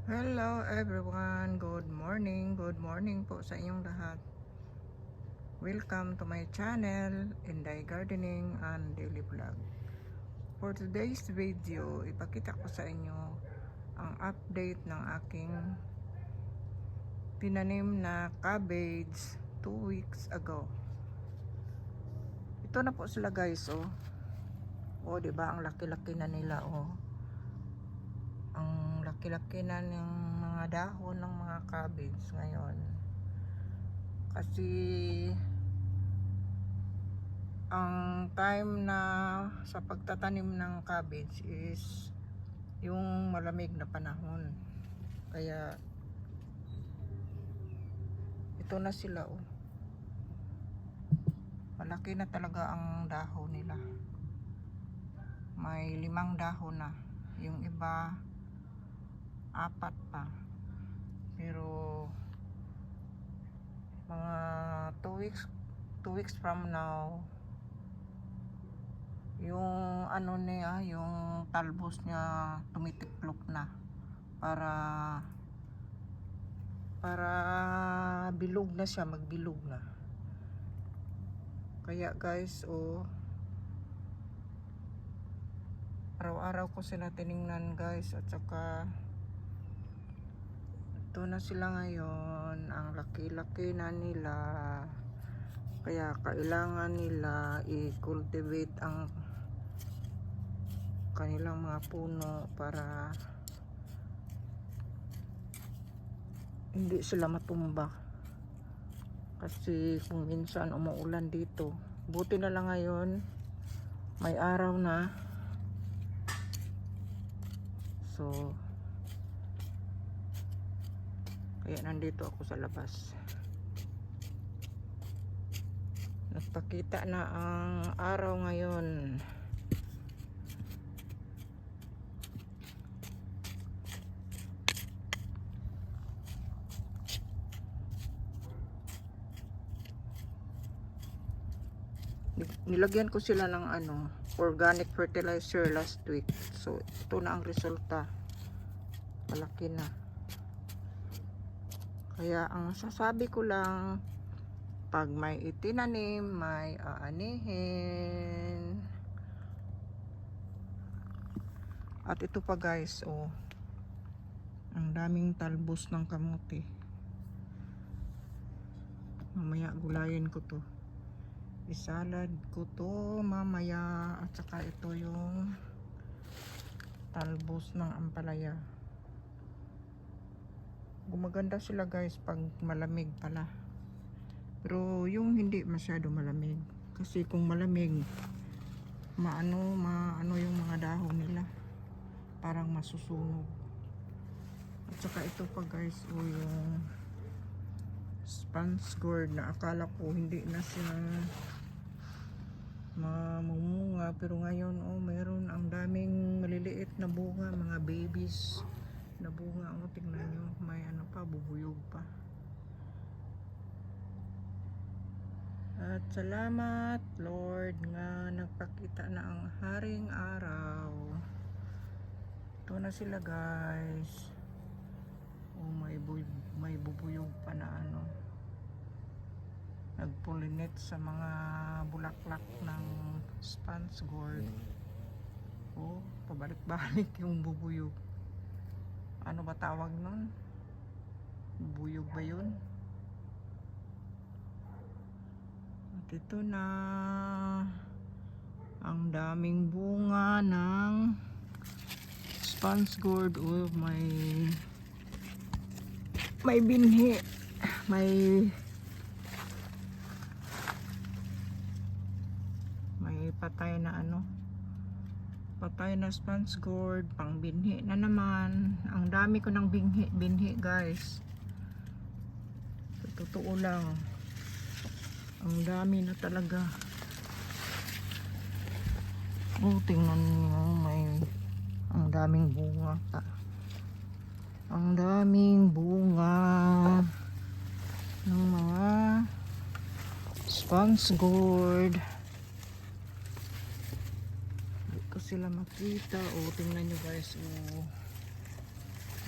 Hello everyone, good morning po sa inyong lahat. Welcome to my channel, Inday Gardening and Daily Vlog. For today's video, ipakita ko sa inyo ang update ng aking tinanim na cabbage 2 weeks ago. Ito na po sila guys, oh. Oh, diba ang laki-laki na nila, oh. Ang laki-laki na ng mga dahon ng mga cabbage ngayon. Kasi ang time na sa pagtatanim ng cabbage is yung malamig na panahon. Kaya ito na sila, oh. Malaki na talaga ang dahon nila. May 5 dahon na. Yung iba 4 pa. Pero mga 2 weeks from now, yung ano niya, yung talbos niya tumitiklop na para bilog na siya, magbilog na. Kaya guys, oh, araw-araw ko sila tiningnan guys, at saka ito na sila ngayon. Ang laki-laki na nila, kaya kailangan nila i-cultivate ang kanilang mga puno para hindi sila matumba. Kasi kung minsan umuulan dito, buti na lang ngayon may araw na. So kaya nandito ako sa labas. Nagpakita na ang araw ngayon. Nilagyan ko sila ng organic fertilizer last week. So ito na ang resulta. Malaki na. Kaya ang sasabi ko lang, pag may itinanim, may aanihin. At ito pa guys, oh, ang daming talbos ng kamote. Mamaya gulayin ko to. Isalad ko to mamaya. At saka ito yung talbos ng ampalaya. Gumaganda sila guys pag malamig pala. Pero yung hindi masyado malamig. Kasi kung malamig, maano yung mga dahon nila. Parang masusunog. At saka ito pa guys, oh, yung sponge gourd na akala ko hindi na siya mamumunga, pero ngayon, oh, meron ang daming maliliit na bunga, mga babies na bunga. Oh, tingnan nyo, may pa, bubuyog pa. At salamat Lord nga nagpakita na ang haring araw. Ito na sila guys. Oh, may bubuyog pa na nagpollinate sa mga bulaklak ng sponge gourd. Oh, pabalik-balik yung bubuyog. Ano ba tawag nun? Bubuyog ba yun? At ito na ang daming bunga ng sponge gourd. Oh, may binhi, may patay na patay na sponge gourd, pang binhi na naman. Ang dami ko ng binhi guys, totoo lang, ang dami na talaga. Oh, tingnan nyo, ang daming bunga pa. Ang daming bunga ng mga sponge gourd. Hindi ko sila makita. Oh, tingnan nyo guys. Oh,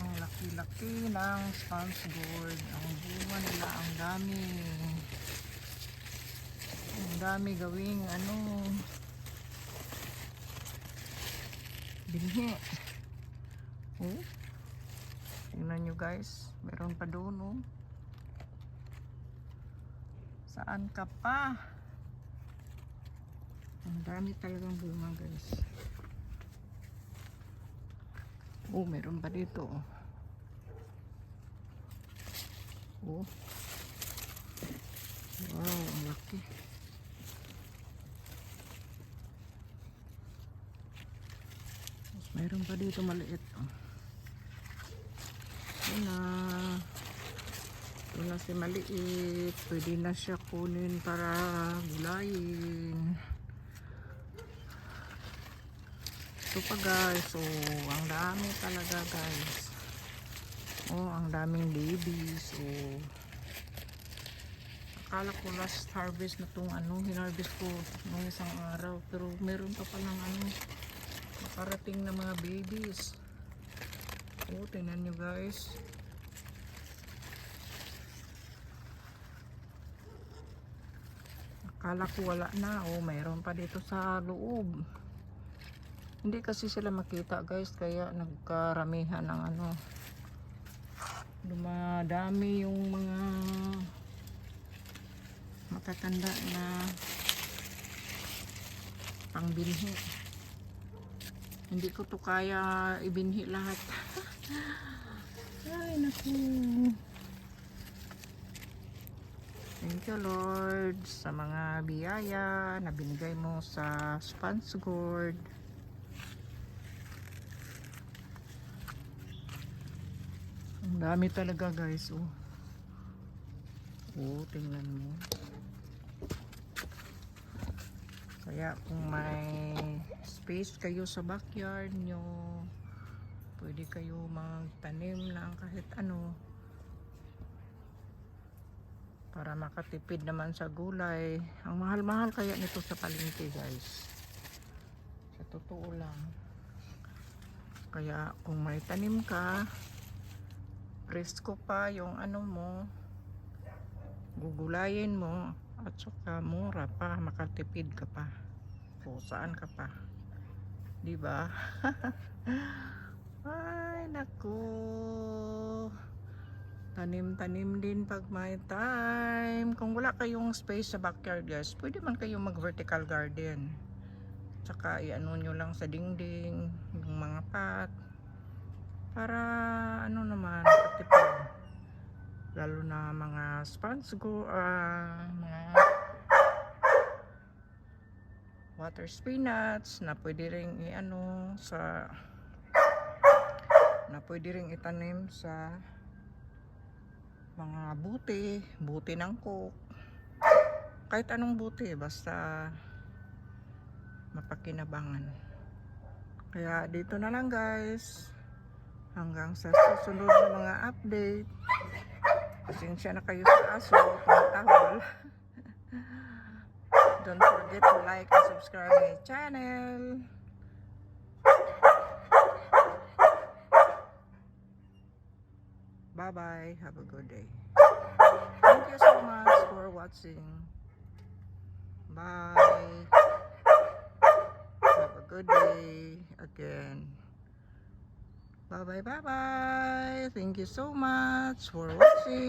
ang Ang laki-laki ng sponge gourd. Ang bunga nila, ang dami. Ang dami gawing binhi. Oh, tingnan nyo guys, meron pa doon oh. Saan ka pa? Ang dami talagang bunga guys. Oh, meron pa dito oh. Oh. Wow, ang laki. Tapos meron pa dito maliit oh. Ito na si maliit. Pwede na siya kunin para gulayin. Ito pa guys. Oh, ang dami talaga guys. Oh, ang daming babies. Oh. Akala ko last harvest na itong hinarvest ko nung isang araw. Pero meron pa palang makarating na mga babies. Oh, tingnan nyo guys. Akala ko wala na. Oh, mayroon pa dito sa loob. Hindi kasi sila makita guys, kaya nagkaramihan ng dumadami yung mga matatanda na pangbinhi. Hindi ko to kaya ibinhi lahat. Ay naku. Thank you Lord sa mga biyaya na binigay mo sa sponge gourd. Ang dami talaga guys oh. Oh, tingnan mo. Kaya kung may space kayo sa backyard nyo, pwede kayo magtanim ng kahit para makatipid naman sa gulay. Ang mahal-mahal kaya nito sa palengke guys, sa totoo lang. Kaya kung may tanim ka, presko pa yung mo, gugulayin mo, at saka mura pa, makatipid ka pa. O saan ka pa, diba? Ay naku, tanim-tanim din pag may time. Kung wala kayong space sa backyard guys, pwede man kayong mag vertical garden. Tsaka nyo lang sa dingding yung mga pot para naman matipid. Lalo na mga sponge gourd, mga water spinach na pwede ring pwede ring itanim sa mga buti ng coke, kahit anong buti basta mapakinabangan. Kaya dito na lang guys, hanggang sa susunod na mga update. Pasensya na kayo sa aso, tumatahol. Don't forget to like and subscribe my channel. Bye bye, have a good day. Thank you so much for watching. Bye. Have a good day again. Bye bye, bye bye. Thank you so much for watching.